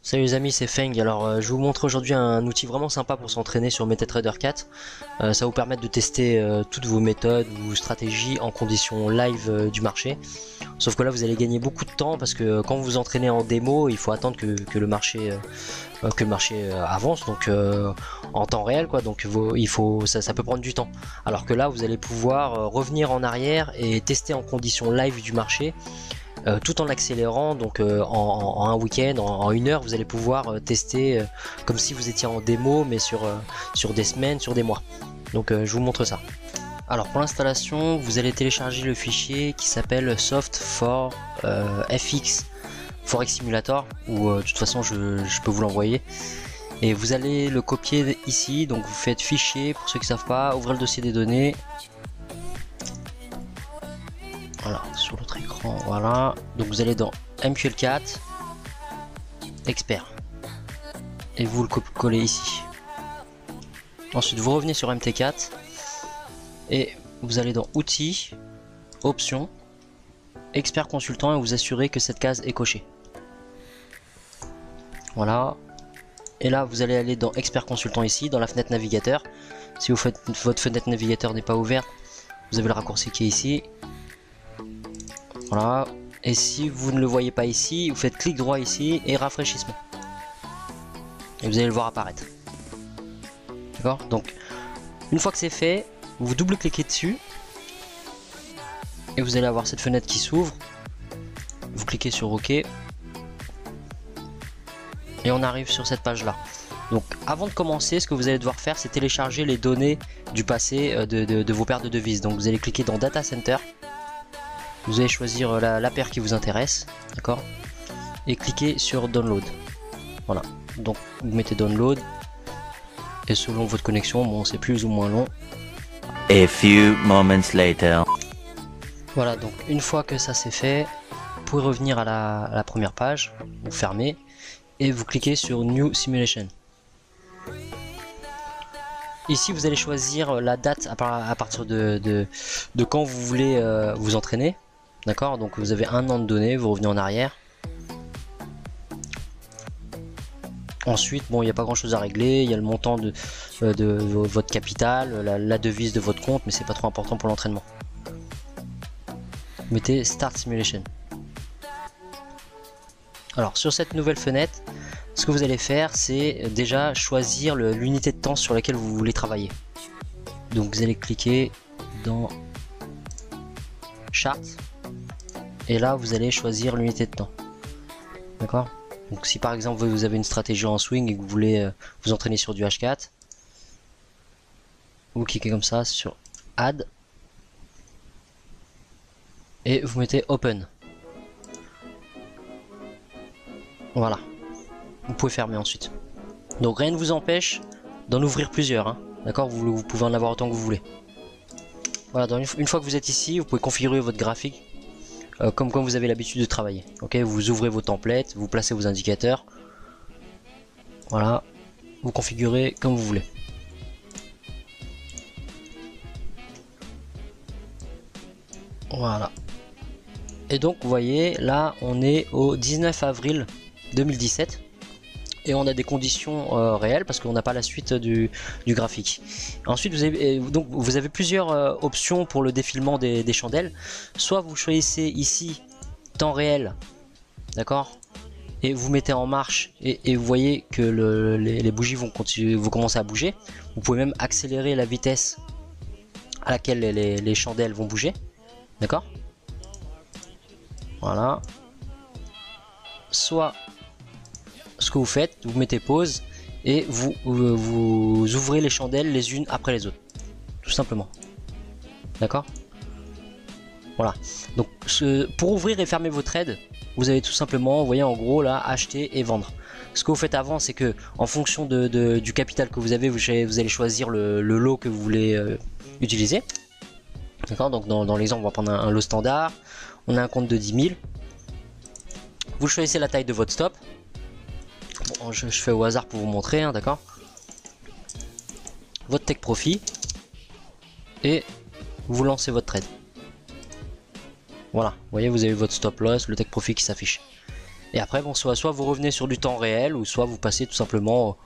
Salut les amis, c'est Feng. Alors je vous montre aujourd'hui un outil vraiment sympa pour s'entraîner sur MetaTrader 4. Ça va vous permettre de tester toutes vos méthodes ou stratégies en conditions live du marché. Sauf que là vous allez gagner beaucoup de temps parce que quand vous vous entraînez en démo, il faut attendre que le marché avance, donc en temps réel quoi. Donc ça peut prendre du temps. Alors que là vous allez pouvoir revenir en arrière et tester en conditions live du marché. Tout en accélérant, donc en un week-end, en une heure, vous allez pouvoir tester comme si vous étiez en démo, mais sur des semaines, sur des mois. Donc je vous montre ça. Alors pour l'installation, vous allez télécharger le fichier qui s'appelle Soft for FX Forex Simulator, ou de toute façon je peux vous l'envoyer. Et vous allez le copier ici, donc vous faites fichier, pour ceux qui ne savent pas, ouvrez le dossier des données. Voilà, sur l'autre écran, voilà. Donc vous allez dans MQL4, expert, et vous le collez ici. Ensuite vous revenez sur MT4, et vous allez dans outils, options, expert consultant, et vous assurez que cette case est cochée. Voilà. Et là vous allez aller dans expert consultant ici, dans la fenêtre navigateur. Si votre fenêtre navigateur n'est pas ouverte, vous avez le raccourci qui est ici. Voilà, et si vous ne le voyez pas ici, vous faites clic droit ici et rafraîchissement. Et vous allez le voir apparaître. D'accord? Donc, une fois que c'est fait, vous double-cliquez dessus. Et vous allez avoir cette fenêtre qui s'ouvre. Vous cliquez sur OK. Et on arrive sur cette page-là. Donc, avant de commencer, ce que vous allez devoir faire, c'est télécharger les données du passé de vos paires de devises. Donc, vous allez cliquer dans Data Center. Vous allez choisir la paire qui vous intéresse, d'accord, et cliquez sur Download. Voilà, donc vous mettez Download, et selon votre connexion, bon c'est plus ou moins long. A few moments later. Voilà, donc une fois que ça c'est fait, vous pouvez revenir à la première page, vous fermez, et vous cliquez sur New Simulation. Ici vous allez choisir la date à partir de quand vous voulez vous entraîner. D'accord, donc vous avez un an de données, vous revenez en arrière. Ensuite, bon, il n'y a pas grand chose à régler, il y a le montant de votre capital, la devise de votre compte, mais c'est pas trop important pour l'entraînement. Mettez Start Simulation. Alors, sur cette nouvelle fenêtre, ce que vous allez faire, c'est déjà choisir l'unité de temps sur laquelle vous voulez travailler. Donc, vous allez cliquer dans Chart. Et là vous allez choisir l'unité de temps. D'accord. Donc si par exemple vous avez une stratégie en swing et que vous voulez vous entraîner sur du H4, vous cliquez comme ça sur Add et vous mettez Open. Voilà. Vous pouvez fermer ensuite. Donc rien ne vous empêche d'en ouvrir plusieurs, hein. D'accord, vous pouvez en avoir autant que vous voulez. Voilà, donc une fois que vous êtes ici, vous pouvez configurer votre graphique comme vous avez l'habitude de travailler. Ok, vous ouvrez vos templates, vous placez vos indicateurs. Voilà, vous configurez comme vous voulez. Voilà. Et donc vous voyez, là on est au 19 avril 2017. Et on a des conditions réelles parce qu'on n'a pas la suite du graphique. Ensuite vous avez plusieurs options pour le défilement des chandelles. Soit vous choisissez ici temps réel, d'accord, et vous mettez en marche et vous voyez que les bougies vont commencer à bouger. Vous pouvez même accélérer la vitesse à laquelle les chandelles vont bouger, d'accord. Voilà. Soit ce que vous faites, vous mettez pause et vous ouvrez les chandelles les unes après les autres, tout simplement. D'accord. Voilà. Donc pour ouvrir et fermer vos trades, vous avez tout simplement, vous voyez en gros là, acheter et vendre. Ce que vous faites avant, c'est que en fonction du capital que vous avez, vous allez choisir le lot que vous voulez utiliser. D'accord. Donc dans l'exemple, on va prendre un lot standard. On a un compte de 10 000. Vous choisissez la taille de votre stop. Bon, je fais au hasard pour vous montrer, hein, d'accord. votre take profit et vous lancez votre trade. Voilà, vous voyez, vous avez votre stop loss, le take profit qui s'affiche. Et après, bon, soit vous revenez sur du temps réel, ou soit vous passez tout simplement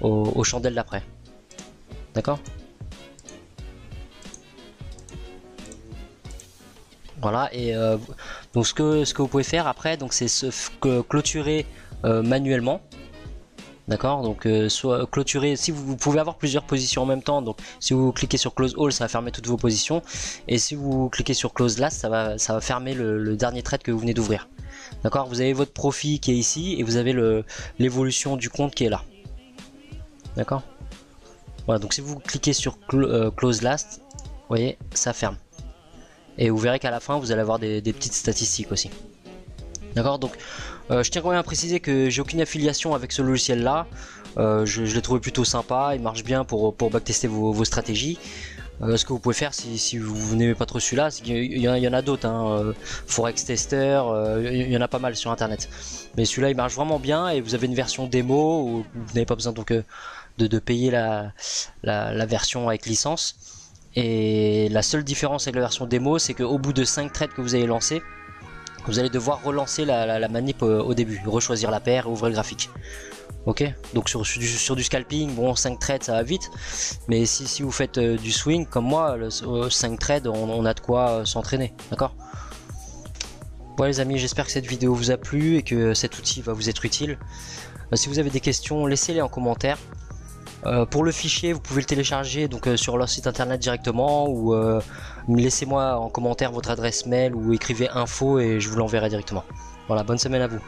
aux chandelles d'après. D'accord? Voilà, et donc ce que vous pouvez faire après, donc c'est clôturer manuellement. D'accord, donc soit clôturer, si vous pouvez avoir plusieurs positions en même temps, donc si vous cliquez sur Close All, ça va fermer toutes vos positions, et si vous cliquez sur Close Last, ça va fermer le dernier trade que vous venez d'ouvrir. D'accord, vous avez votre profit qui est ici, et vous avez l'évolution du compte qui est là. D'accord. Voilà, donc si vous cliquez sur Close Last, vous voyez, ça ferme. Et vous verrez qu'à la fin, vous allez avoir des petites statistiques aussi. D'accord, donc je tiens quand même à préciser que j'ai aucune affiliation avec ce logiciel là. Je l'ai trouvé plutôt sympa, il marche bien pour backtester vos stratégies. Ce que vous pouvez faire si vous n'aimez pas trop celui-là, c'est qu'il y en a d'autres, hein, Forex Tester, il y en a pas mal sur internet. Mais celui-là il marche vraiment bien et vous avez une version démo où vous n'avez pas besoin donc de payer la version avec licence. Et la seule différence avec la version démo, c'est qu'au bout de 5 trades que vous avez lancés, vous allez devoir relancer la manip au début, rechoisir la paire et ouvrir le graphique. Ok, donc sur du scalping, bon, 5 trades ça va vite, mais si vous faites du swing comme moi, 5 trades on a de quoi s'entraîner, d'accord. Bon les amis, j'espère que cette vidéo vous a plu et que cet outil va vous être utile. Si vous avez des questions, laissez-les en commentaire. Pour le fichier, vous pouvez le télécharger donc sur leur site internet directement, ou laissez-moi en commentaire votre adresse mail ou écrivez info et je vous l'enverrai directement. Voilà, bonne semaine à vous.